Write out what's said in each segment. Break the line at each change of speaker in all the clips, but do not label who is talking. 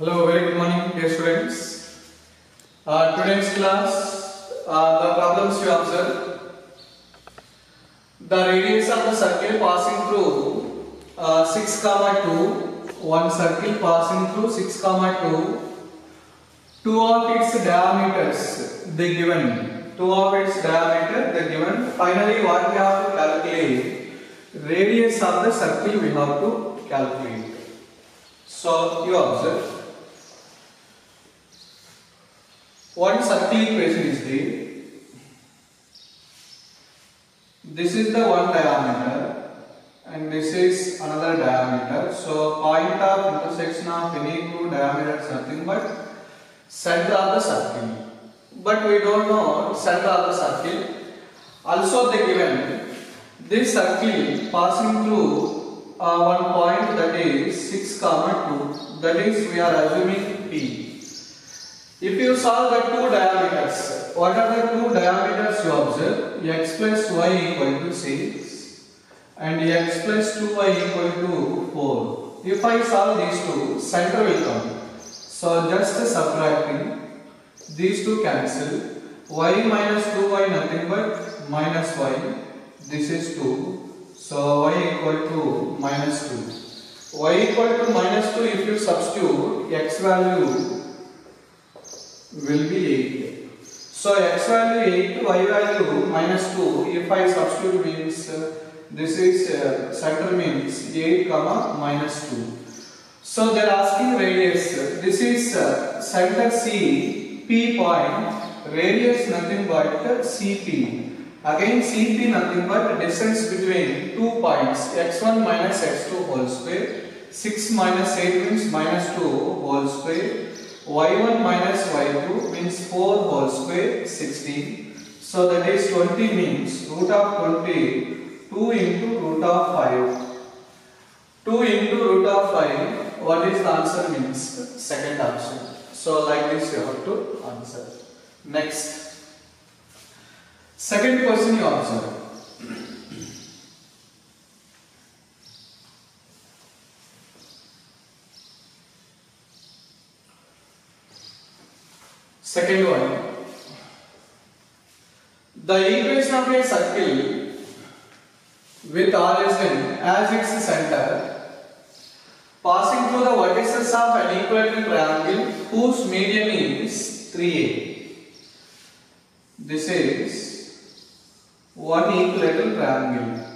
Hello, very good morning, dear students. Today's class, the problems we observe. The radius of the circle passing through 6, 2. One circle passing through 6, 2. Two of its diameters they given. Two of its diameter they given. Finally, what we have to calculate? Radius of the circle we have to calculate. So you observe. One circle equation is there. This is the one diameter and this is another diameter. So point of intersection of any two diameters is nothing but center of the circle. But we don't know center of the circle. Also they given this circle passing through one point, that is 6, 2. That is we are assuming P. If you solve the two diameters, what are the two diameters you observe? X plus y equal to 6 and x plus 2y equal to 4. If I solve these two, center will come. So just subtracting, these two cancel. Y minus 2y nothing but minus y. This is 2. So y equal to minus 2. Y equal to minus 2, if you substitute, x value will be 8. So x value 8, y value minus 2. If I substitute means this is center means 8, minus 2. So they are asking radius. This is center C, P point. Radius nothing but CP. Again CP nothing but distance between 2 points, x1 minus x2 whole square. 6 minus 8 means minus 2 whole square. Y1 minus y2 means 4 whole square, 16. So that is 20 means root of 20, 2 into root of 5. 2 into root of 5, what is the answer means? Second option. So like this you have to answer. Next. Second question you observe. Second one, the equation of a circle with origin as its center passing through the vertices of an equilateral triangle whose median is 3a. This is one equilateral triangle.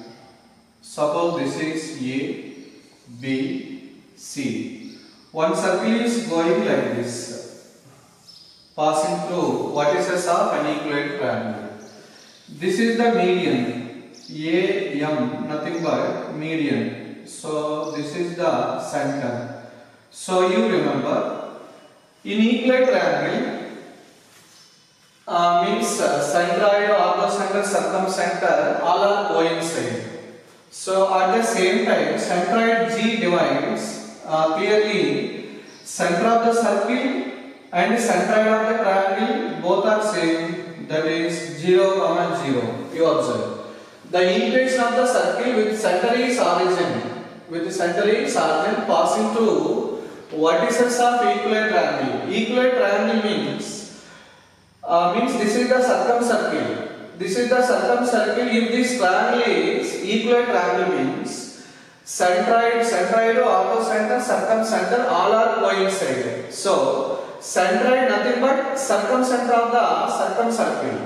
Suppose this is A, B, C. One circle is going like this, passing through vertices of an equilateral triangle. This is the median, AM, nothing but median. So this is the center. So you remember, in equilateral triangle means centroid, orthocenter, circumcenter, all are coincide. So at the same time, centroid G divides clearly center of the circle and centroid of the triangle, both are same, that is 0, 0. You observe. The equation of the circle with center is origin. With center is origin passing through vertices of equilateral triangle. Equilateral triangle means this is the circumcircle. This is the circumcircle. If this triangle is equilateral triangle means centroid, orthocenter, circumcenter, all are coincided. So centroid nothing but circumcenter of the circumcircle.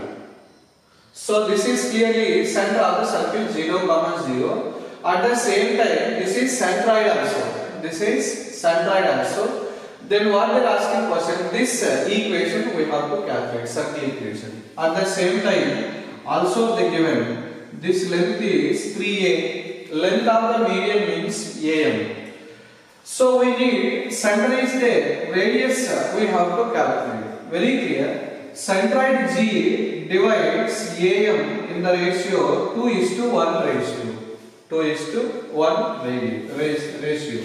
So this is clearly center of the circle 0, 0. At the same time, this is centroid also. This is centroid also. Then what they are asking question? This equation we have to calculate, circle equation. At the same time, also they given this length is 3a. Length of the median means AM. So we need center is there, radius we have to calculate. Very clear. Centroid G divides AM in the ratio 2:1 ratio. 2:1 ratio.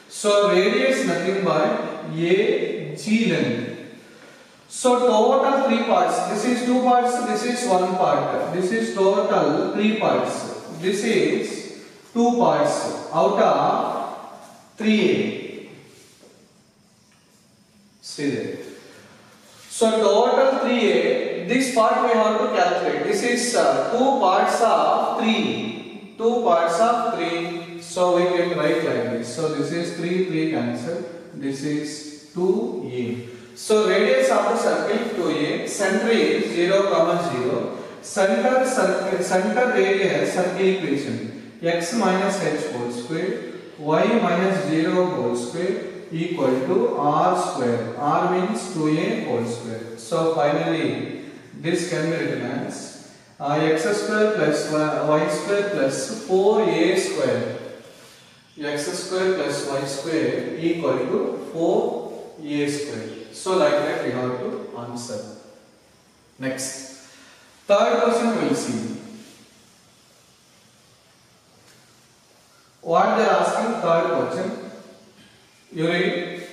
So radius nothing but AG length. So total 3 parts. This is 2 parts. This is 1 part. This is total 3 parts. This is 2 parts out of 3a. See there. So total 3a. This part we have to calculate. This is 2 parts of 3. 2 parts of 3. So we can write like this. So this is 3 cancel. This is 2a. So radius of the circle 2a. Center is 0, 0. Center radius circle equation x minus h whole square y minus 0 whole square equal to r square. R means 2a whole square. So finally this can be written as x square plus y square plus 4a square. X square plus y square equal to 4a square. So like that we have to answer. Next. Third question we will see. What they are asking, third question. You read.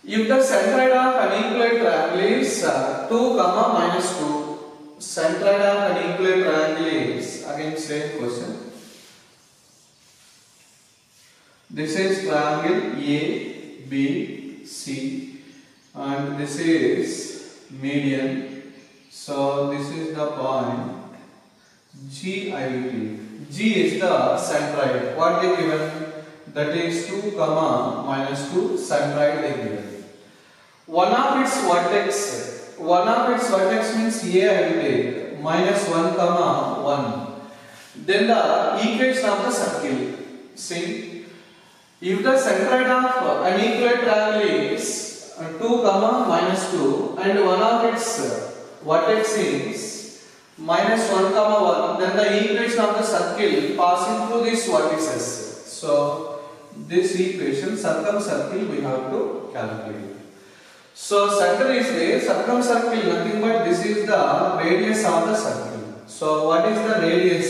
If the centroid of an equilateral triangle is 2, minus 2. Centroid of an equilateral triangle is, again same question. This is triangle A, B, C, and this is median. So this is the point G I will give. G is the centroid. What they given? That is 2, minus 2 centroid they given. One of its vertex means A I will take minus 1, 1. Then the equation of the circle. See, if the centroid of an equilateral triangle is 2, minus 2 and one of its vertex is minus 1, 1, then the equation of the circle passing through these vertices. So this equation circumcircle we have to calculate. So center is there, circumcircle nothing but this is the radius of the circle. So what is the radius?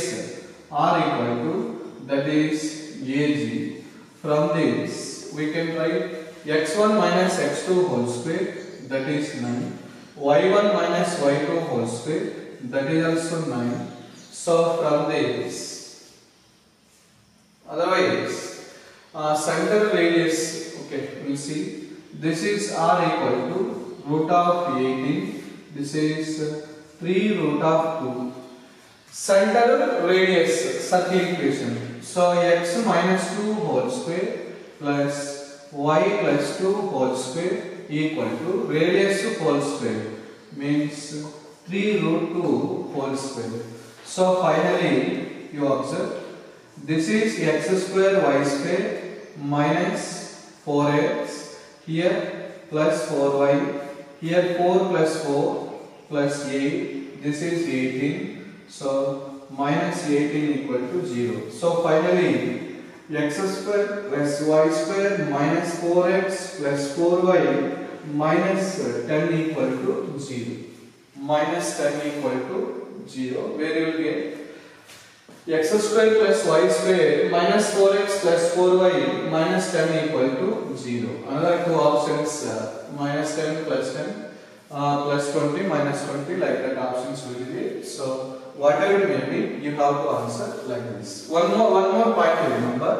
R equal to, that is AG. From this we can write x1 minus x2 whole square, that is 9. y1 minus y2 whole square, that is also 9. So from this, otherwise center radius, okay, we will see. This is r equal to root of 18. This is 3 root of 2. Center radius circle equation. So x minus 2 whole square plus y plus 2 whole square equal to radius whole square, means 3 root 2 whole square. So finally you observe this is x square y square minus 4x, here plus 4y, here 4 plus 4 plus 8, this is 18. So minus 18 equal to 0. So finally x square plus y square minus 4x plus 4y minus 10 equal to 0. Minus 10 equal to 0. Where you will get x square plus y square minus 4x plus 4y minus 10 equal to 0. Another two options, minus 10 plus 10 plus 20 minus 20, like that options will be there. So whatever it may be, you have to answer like this. One more point to remember.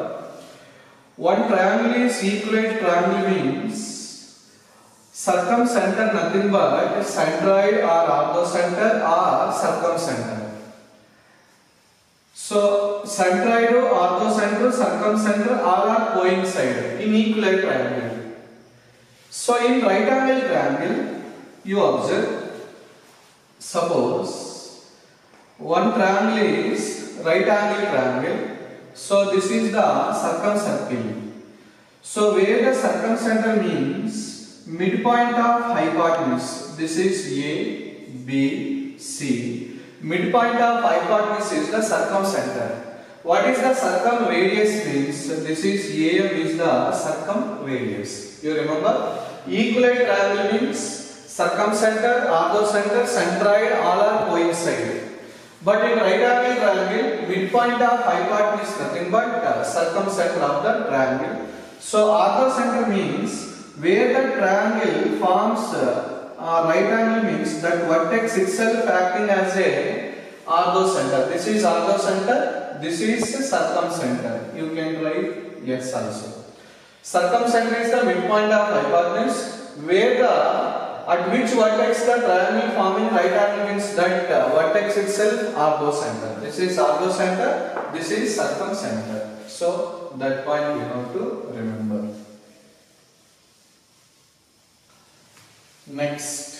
One triangle is equilateral triangle means circumcenter nothing but centroid or orthocenter or circumcenter. So centroid, orthocenter, circumcenter all are coincided in equilateral triangle. So in right angle triangle, you observe, suppose one triangle is right angle triangle. So this is the circumcircle. So where the circumcenter means midpoint of hypotenuse. This is A, B, C. Midpoint of hypotenuse is the circumcenter. What is the circumradius means? This is AM is the circumradius. You remember? Equilateral triangle means circumcenter, orthocenter, centroid all are coincided. But in right angle triangle, midpoint of hypotenuse nothing but circumcenter of the triangle. So orthocenter means where the triangle forms right angle means that vertex itself acting as a orthocenter. This is orthocenter, this is circumcenter. You can write yes also. Circumcenter is the midpoint of hypotenuse. where the at which vertex the triangle forming right angle means that vertex itself orthocenter. This is orthocenter, this is circumcenter. So that point we have to remember. Next,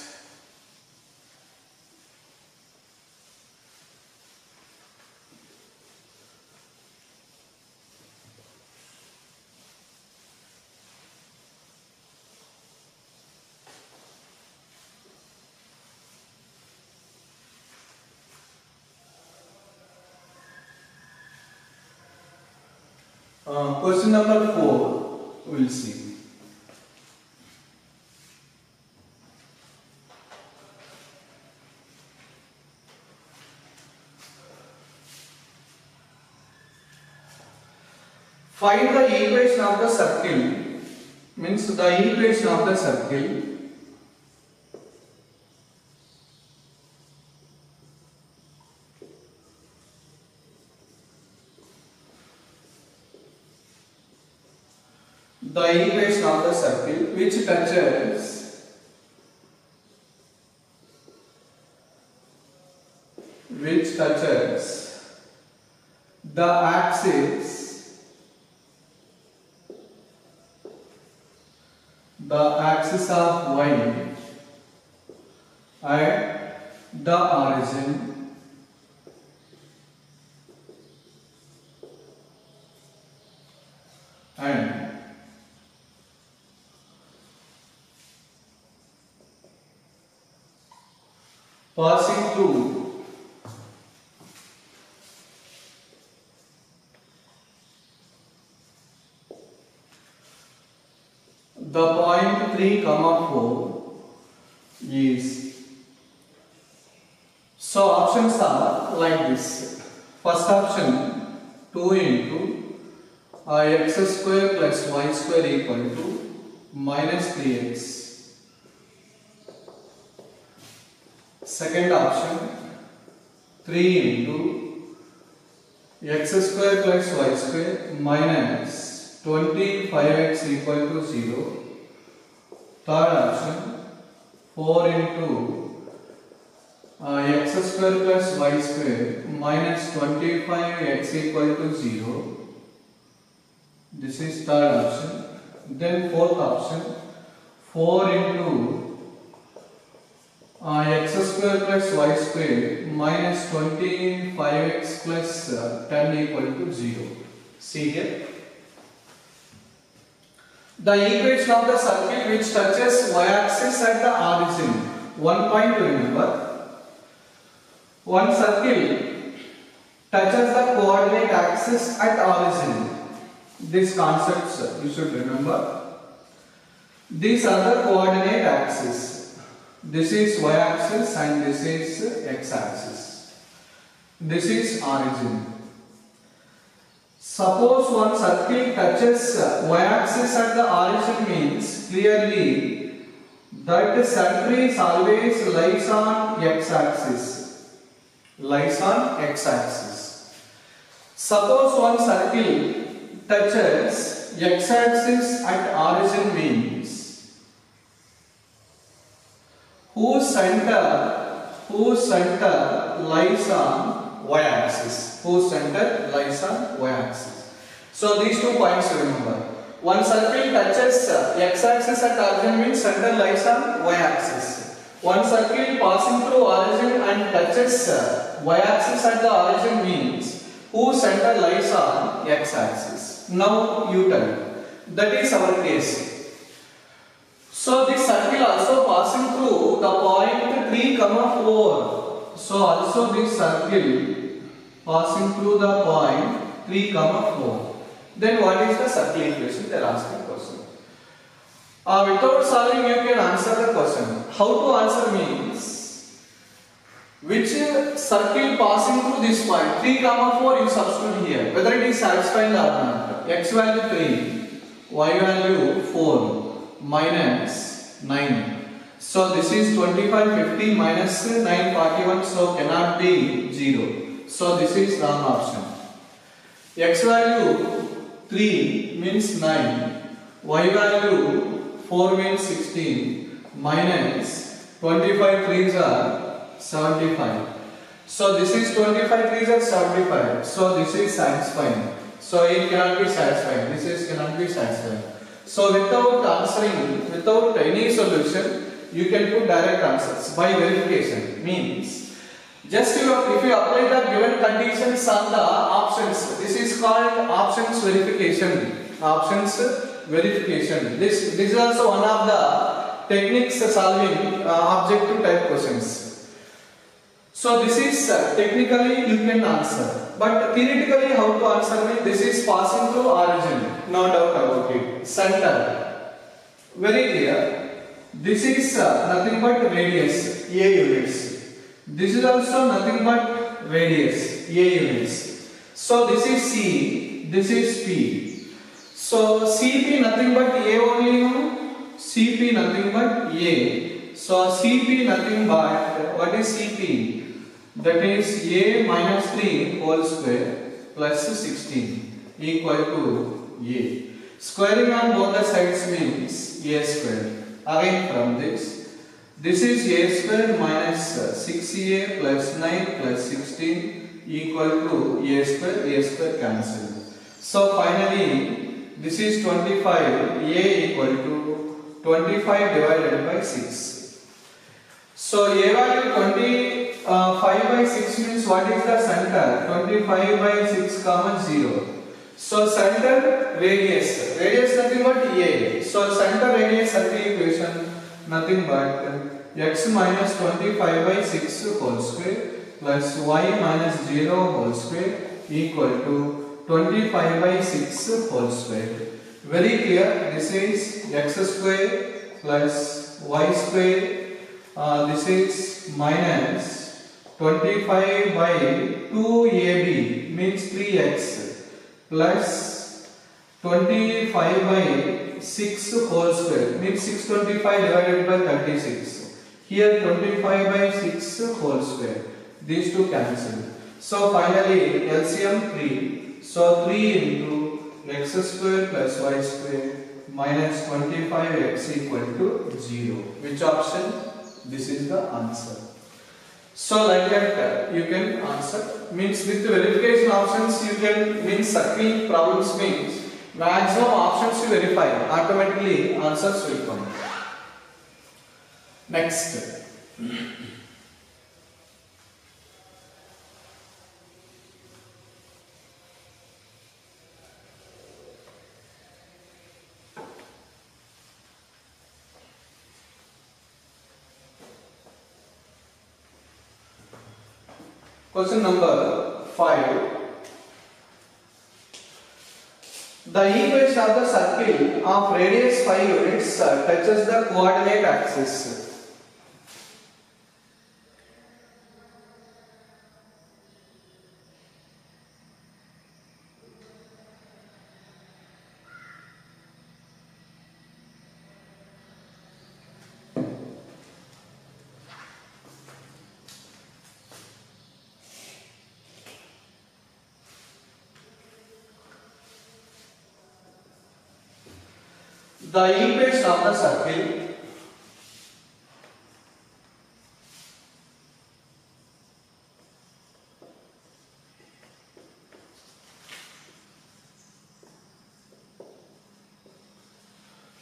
question number 4 we'll see. Find the equation of the circle, means the equation of the circle which touches the axis of y at the origin and passing through the point 3, 4 is. So options are like this. First option 2 into x square plus y square equal to minus 3x. Second option 3 into x square plus y square minus 25x equal to 0. Third option 4 into x square plus y square minus 25x equal to 0. This is third option. Then fourth option 4 into x square plus y square minus 25x plus 10 equal to 0. See here. The equation of the circle which touches y-axis at the origin. One point to remember. One circle touches the coordinate axis at origin. These concepts you should remember. These are the coordinate axis. This is y-axis and this is x-axis. This is origin. Suppose one circle touches y-axis at the origin means clearly that the center is always lies on x-axis. Suppose one circle touches x-axis at origin means whose center lies on y-axis. So these 2 points remember. One circle touches x-axis at origin means center lies on y-axis. One circle passing through origin and touches y-axis at the origin means whose center lies on x-axis. Now you tell. That is our case. So this circle also passing through the point 3, 4. So also this circle passing through the point 3, 4. Then what is the circle equation? They are asking question. Without solving you can answer the question. How to answer means which circle passing through this point 3, 4 you substitute here. Whether it is satisfying or not. X value 3, y value 4 minus 9. So this is 25, 50 minus 9, 41. So cannot be 0. So this is wrong option. X value 3 means 9, y value 4 means 16 minus 25 threes are 75. So this is 25 threes are 75. So this is satisfying. So it cannot be satisfying. This is cannot be satisfying. So without answering, without any solution, you can put direct answers by verification. Means just if you apply the given conditions on the options, this is called options verification. Options verification. This is also one of the techniques solving objective type questions. So this is technically you can answer, but theoretically how to answer means this is passing through origin, no doubt about it. Center, very clear. This is nothing but radius, A units. This is also nothing but radius, A units. So this is C, this is P. So CP nothing but A only, no? CP nothing but A. So CP nothing but, what is CP? That is A minus 3 whole square plus 16 equal to A. Squaring on both the sides means A square. Again from this is A square minus 6A plus 9 plus 16 equal to A square cancelled. So finally this is 25, A equal to 25 divided by 6. So A value 5 by 6 means what is the center? 25 by 6 comma 0. So center radius nothing but A. So center radius of the equation nothing but x minus 25 by 6 whole square plus y minus 0 whole square equal to 25 by 6 whole square. Very clear. This is x square plus y square. This is minus 25 by 2ab means 3x plus 25 by 6 whole square means 625 divided by 36. Here 25 by 6 whole square. These two cancel. So finally LCM 3. So 3 into x square plus y square minus 25x equal to 0. Which option? This is the answer. So like that you can answer. Means with the verification options you can means circling problems means maximum options you verify. Automatically answers will come. Next. Question number 5. The equation of the circle of radius 5 units touches the coordinate axis.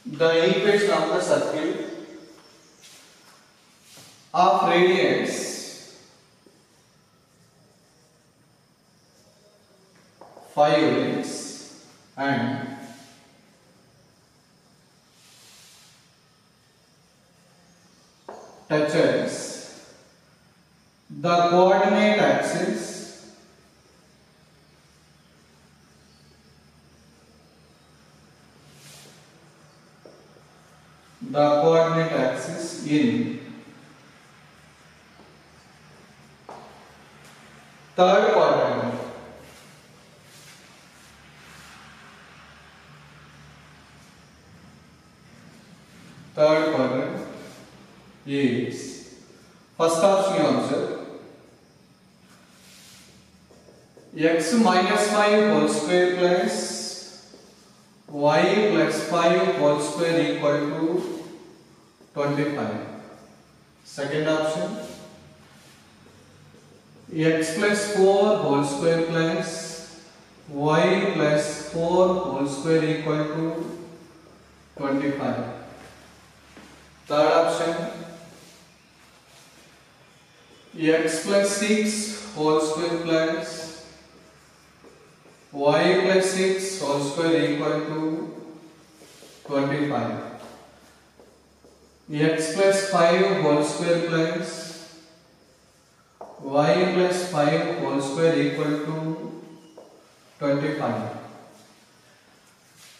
The equation of the circle of radius 5 units and touches the coordinate axis in third quadrant. Third quadrant is first option you answer x minus 5 whole square plus y plus 5 whole square equal to 25. Second option, x plus 4 whole square plus y plus 4 whole square equal to 25. Third option, x plus 6 whole square plus y plus 6 whole square equal to 25. X plus 5 whole square plus y plus 5 whole square equal to 25.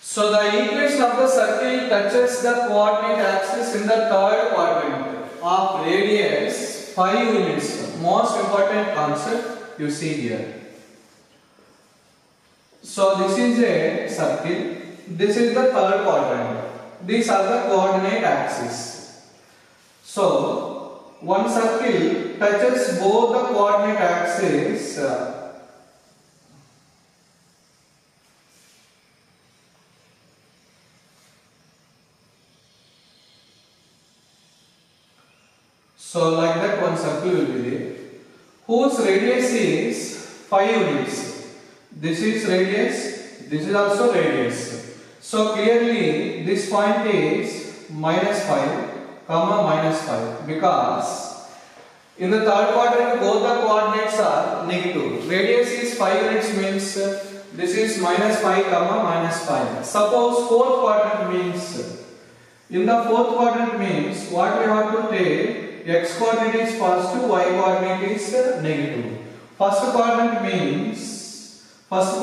So the equation of the circle touches the coordinate axis in the third quadrant of radius 5 units. Most important concept you see here. So this is a circle. This is the third quadrant. These are the coordinate axes. So one circle touches both the coordinate axes so like that one circle will be there, whose radius is 5 units. This is radius, this is also radius. So clearly this point is minus 5 comma minus 5, because in the third quadrant both the coordinates are negative. Radius is 5 units means this is minus 5 comma minus 5. Suppose fourth quadrant means, in the fourth quadrant means what we have to take, x coordinate is positive, y coordinate is negative. First quadrant means 5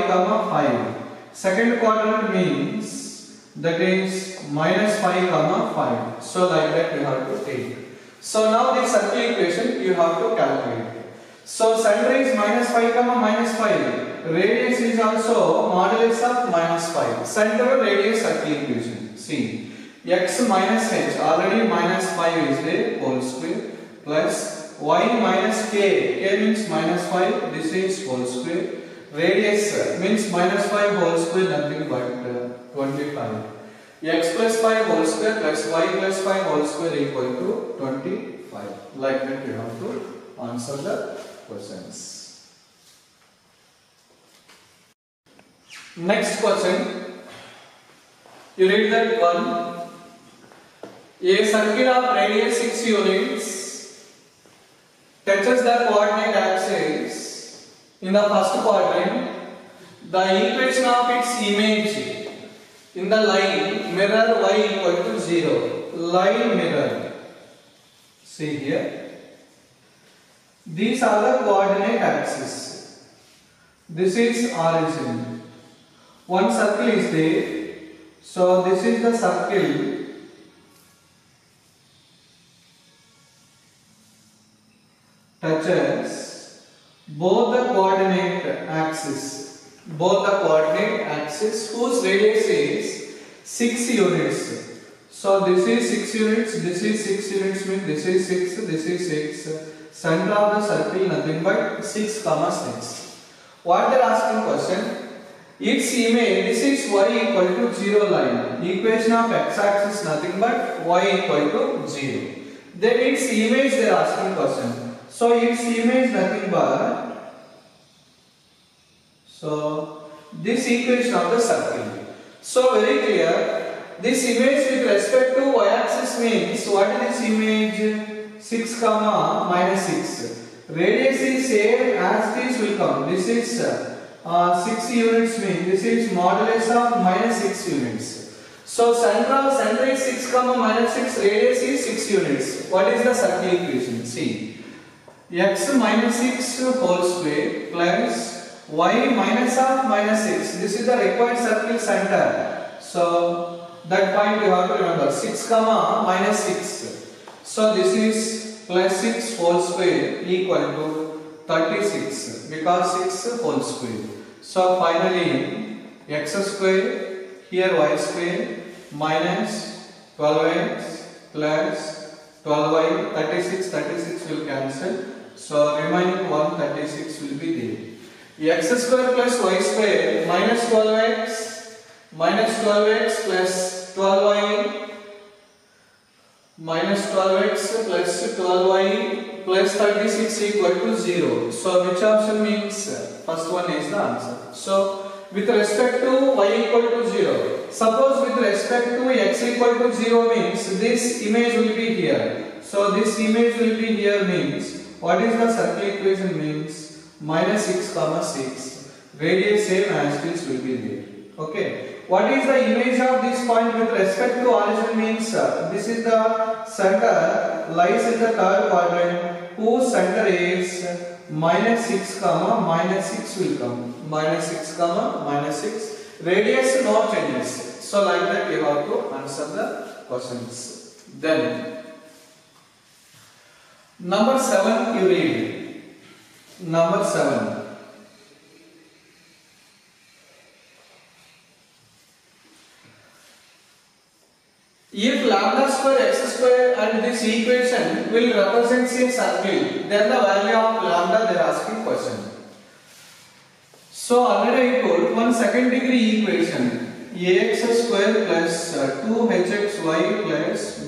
comma 5. Second quadrant means that is minus 5 comma 5. So like that you have to take. So now this circle equation you have to calculate. So center is minus 5 comma minus 5. Radius is also modulus of minus 5. Center radius circle equation. See, x minus h, already minus 5 is there, whole square, plus y minus k means minus 5, this is whole square. Radius means minus 5 whole square, nothing but 25. X plus 5 whole square plus y plus 5 whole square equal to 25. Like that you have to answer the questions. Next question, you read that one. A circle of radius 6 units touches the coordinate axis in the first quadrant. The equation of its image in the line mirror y equal to 0. Line mirror. See here. These are the coordinate axes. This is origin. One circle is there. So this is the circle. Touches both the coordinate axis whose radius is 6 units. So this is 6 units, this is 6 units means this is 6, this is 6. Center of the circle nothing but 6 comma 6. What they are asking question? Its image, this is y equal to 0 line. Equation of x axis nothing but y equal to 0. Then its image they are asking question. So its image nothing but, so this equation of the circle. So very clear, this image with respect to y axis means what is this image? 6 comma minus 6. Radius is same as this will come. This is 6 units means this is modulus of minus 6 units. So center is 6 comma minus 6, radius is 6 units. What is the circle equation? See. X minus 6 whole square plus y minus of minus 6. This is the required circle center. So that point you have to remember. 6 comma minus 6. So this is plus 6 whole square equal to 36 because 6 whole square. So finally x square, here y square minus 12x plus 12y, 36 will cancel. So remaining 136 will be there. x square plus y square minus 12x plus 12y minus 12x plus 12y plus 36 equal to 0. So which option means first one is the answer. So with respect to y equal to 0, suppose with respect to x equal to 0 means this image will be here. So this image will be here means what is the circle equation means minus 6 comma 6. Radius same as this will be there. Okay. What is the image of this point with respect to origin means this is the center lies in the third quadrant whose center is minus 6 comma minus 6 will come. Minus 6 comma minus 6. Radius no changes. So like that you have to answer the questions. Then number 7 you read. Number 7. If lambda square x square and this equation will represent a circle, then the value of lambda they are asking question. So already I told one second degree equation ax square plus 2hxy plus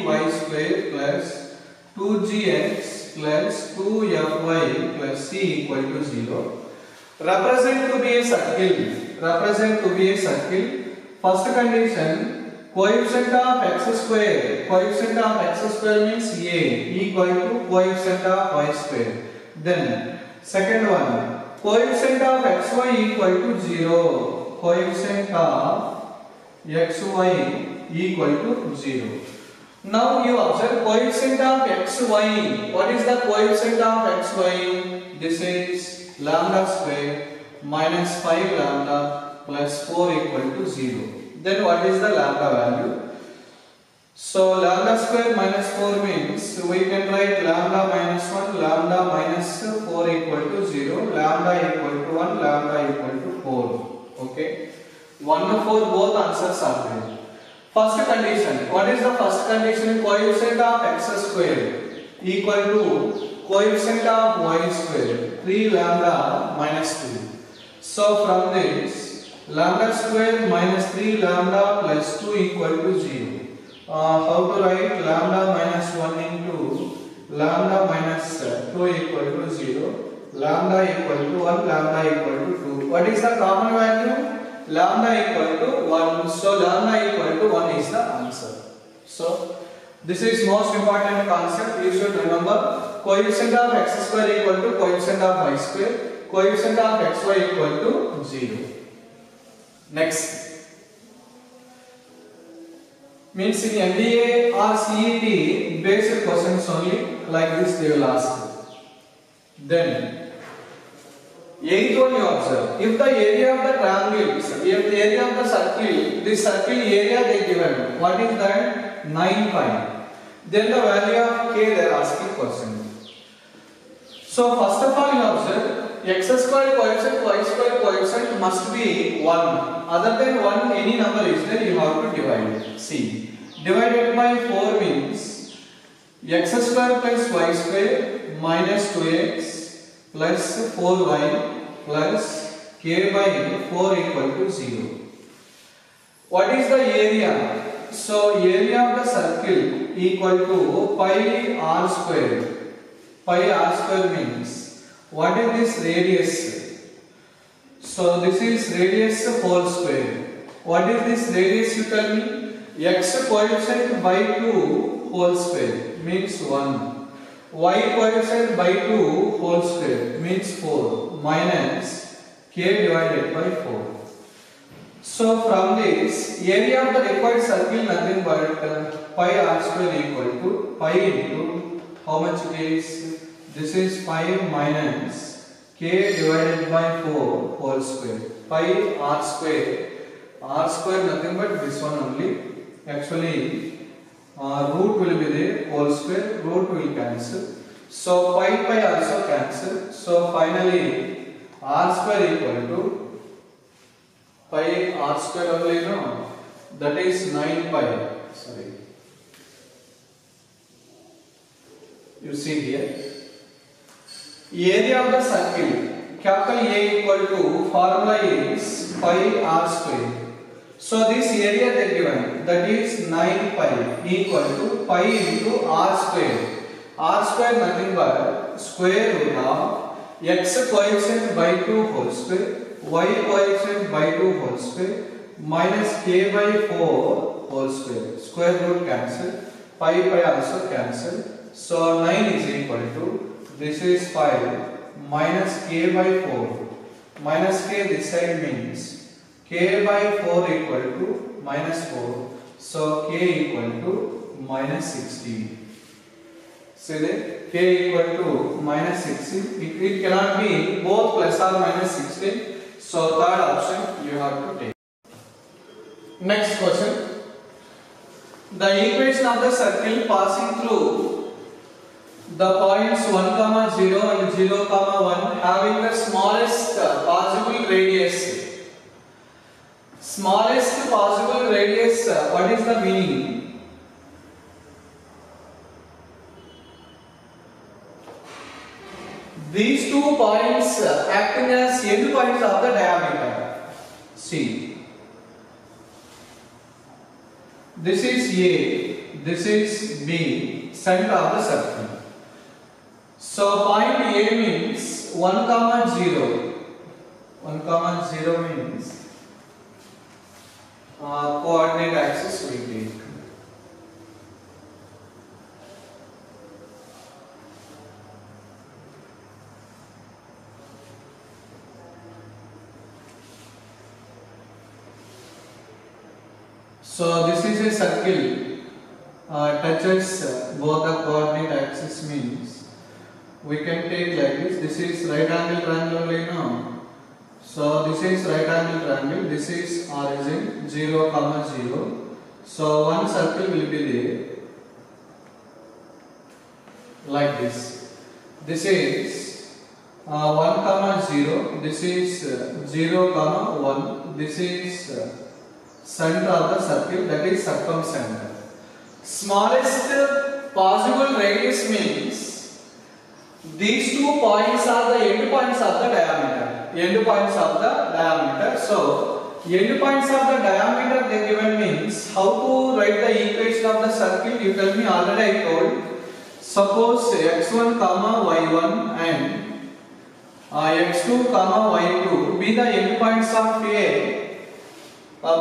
by square plus 2gx plus 2fy plus c equal to 0 represent to be a circle. Represent to be a circle. First condition. Coefficient of x square means a equal to coefficient of y square. Then second one, coefficient of xy equal to 0. Coefficient of xy equal to 0. Now you observe coefficient of xy. What is the coefficient of xy? This is lambda square minus 5 lambda plus 4 equal to 0. Then what is the lambda value? So lambda square minus 4 means we can write lambda minus 1, lambda minus 4 equal to 0, lambda equal to 1, lambda equal to 4. Okay. 1 to 4 both answers are there. First condition. What is the first condition? Coefficient of x square equal to coefficient of y square 3 lambda minus 2. So from this lambda square minus 3 lambda plus 2 equal to 0. How to write lambda minus 1 into lambda minus 2 equal to 0. Lambda equal to 1, lambda equal to 2. What is the common value? Lambda equal to 1. So lambda equal to 1 is the answer. So this is most important concept. You should remember coefficient of x square equal to coefficient of y square. Coefficient of xy equal to 0. Next, means in MBA or CET based questions only like this they will ask. Then 8th one you observe. If the area of the triangle, if the area of the circle, this circle area they given, what is that? 9 pi. Then the value of k they are asking question. So first of all you observe x square coefficient, y square coefficient must be 1. Other than 1, any number is there, you have to divide. See, divided by 4 means x square plus y square minus 2x plus 4y plus k by 4 equal to 0. What is the area? So, area of the circle equal to pi r square. Pi r square means what is this radius? So this is radius whole square. What is this radius you tell me? X coefficient by 2 whole square means 1. Y coefficient by 2 whole square means 4 minus k divided by 4. So from this area of the required circle nothing but pi r square equal to pi into how much it is? This is pi minus k divided by 4 whole square. Pi r square. R square nothing but this one only. Actually root will be there, whole square, root will cancel. So pi also cancel. So finally r square equal to pi r square only, no? That is 9 pi. Sorry. You see here. Area of the circle capital A equal to formula is pi r square. So this area they given, that is 9 pi equal to pi into r square. R square nothing but square root of x coefficient by 2 whole square, y coefficient by 2 whole square, minus k by 4 whole square. Square root cancel, pi also cancel. So 9 is equal to, this is 5 minus k by 4. Minus k this side means k by 4 equal to minus 4. So k equal to minus 16. See that? K equal to minus 16. It cannot be both plus or minus 16. So third option you have to take. Next question. The equation of the circle passing through the points 1, 0 and 0, 1 having the smallest possible radius. Smallest possible radius, what is the meaning? These two points acting as end points of the diameter. See, this is A, this is B, center of the circle. So point A means 1, 0. 1, 0 means coordinate axis we take. So this is a circle touches both the coordinate axis means we can take like this. This is right angle triangle only now. So this is right angle triangle. This is origin 0, 0. So one circle will be there like this. This is 1, 0. This is 0, 1. This is center of the circle, that is circumcenter. Smallest possible radius means these two points are the end points of the diameter. End points of the diameter. So end points of the diameter they given means how to write the equation of the circle. You tell me, already I told. Suppose x1, y1 and x2, y2 be the end points of A.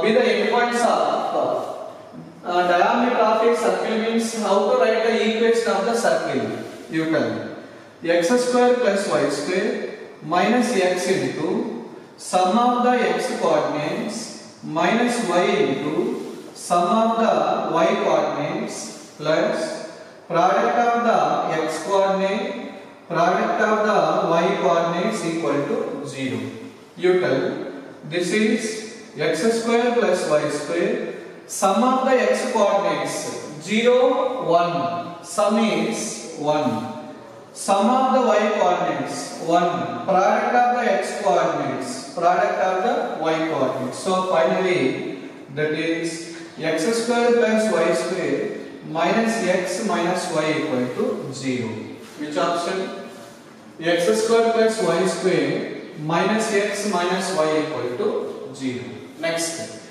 Be the endpoints of diameter of a circle means how to write the equation of the circle. You can x square plus y square minus x into sum of the x coordinates minus y into sum of the y coordinates plus product of the x coordinate product of the y coordinates equal to 0. You tell this is x square plus y square, sum of the x coordinates 0, 1, sum is 1, sum of the y coordinates 1, product of the x coordinates, product of the y coordinates. So finally that is x square plus y square minus x minus y equal to 0. Which option? X square plus y square minus x minus y equal to 0. Next,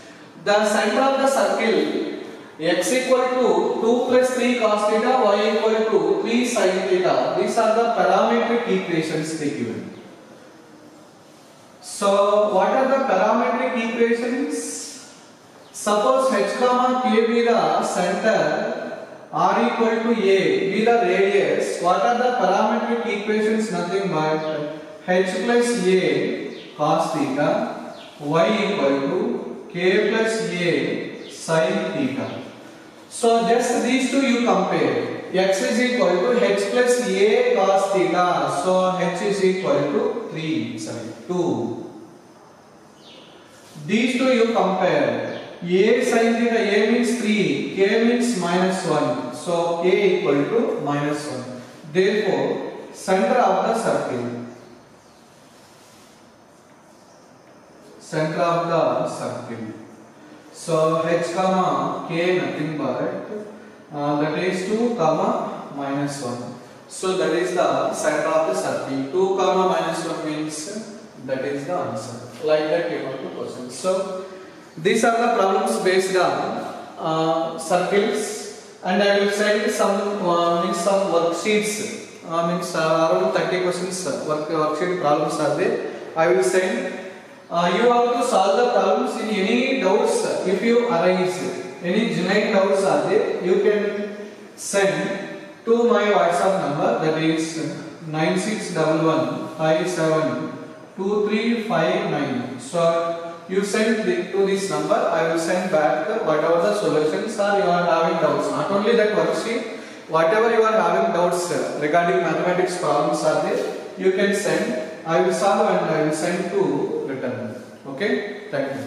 the center of the circle x equal to 2 plus 3 cos theta, y equal to 3 sin theta. These are the parametric equations they given. So what are the parametric equations? Suppose h comma k be the center, r equal to a be the radius. What are the parametric equations? Nothing but h plus a cos theta, y equal to k plus a sin theta. So just these two you compare. X is equal to h plus a cos theta. So h is equal to 2. These two you compare. A sin theta, a means 3, k means minus 1. So k equal to minus 1. Therefore, center of the circle. Center of the circle. So h comma k nothing but that is 2 comma minus 1. So that is the center of the circle. 2 comma minus 1 means that is the answer. Like that you have to proceed. So these are the problems based on circles, and I will send some worksheets. Means around 30 questions worksheet problems are there. I will send. You have to solve the problems in any doubts. If you arise any genuine doubts are there, you can send to my WhatsApp number, that is 9611572359. So you send to this number, I will send back whatever the solutions are you are having doubts. Not only that worksheet, whatever you are having doubts regarding mathematics problems are there, you can send. I will solve and I will send to return. Okay, thank you.